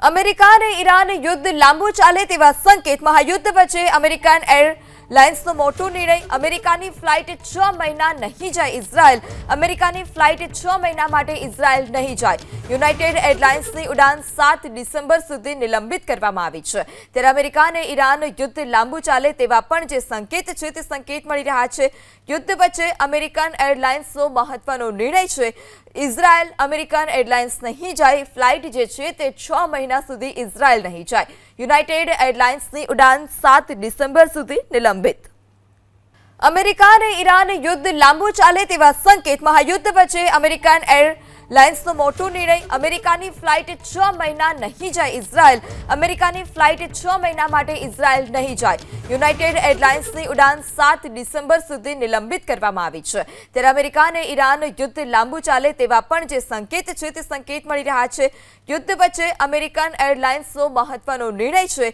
America અને Iran યુદ્ધ લાંબુ ચાલે તેવા સંકેત મહાયુદ્ધ વચ્ચે અમેરિકન એરલાઇન્સનો મોટો નિર્ણય અમેરિકાની ફ્લાઇટ 6 મહિના નહીં જાય ઇઝરાયલ અમેરિકાની ફ્લાઇટ 6 મહિના માટે ઇઝરાયલ નહીં જાય યુનાઇટેડ એરલાઇન્સની ઉડાન 7 ડિસેમ્બર સુધી નિલંબિત કરવામાં આવી છે ત્યારે અમેરિકા અને ઈરાન યુદ્ધ લાંબુ ચાલે તેવા પણ જે સંકેત છે તે સંકેત મળી રહ્યા છે યુદ્ધ વચ્ચે અમેરિકન એરલાઇન્સનો મહત્વનો નિર્ણય છે ઇઝરાયલ અમેરિકન એરલાઇન્સ નહીં જાય ફ્લાઇટ જે છે તે 6 મહિના સુધી ઇઝરાયલ નહીં જાય યુનાઇટેડ એરલાઇન્સની ઉડાન 7 ડિસેમ્બર સુધી નિલંબિત અમેરિકા અને ઈરાન યુદ્ધ લાંબુ ચાલે તેવા સંકેત મહાયુદ્ધ વચ્ચે અમેરિકન એરલાઇન્સનો મોટો નિર્ણય અમેરિકાની ફ્લાઇટ 6 મહિના નહીં જાય ઇઝરાયલ અમેરિકાની ફ્લાઇટ 6 મહિના માટે ઇઝરાયલ નહીં જાય યુનાઇટેડ એરલાઇન્સની ઉડાન 7 ડિસેમ્બર સુધી નિલંબિત કરવામાં આવી છે ત્યારે અમેરિકા અને ઈરાન યુદ્ધ લાંબુ ચાલે તેવા પણ જે સંકેત છે તે સંકેત મળી રહ્યા છે યુદ્ધ વચ્ચે અમેરિકન એરલાઇન્સનો મહત્વનો નિર્ણય છે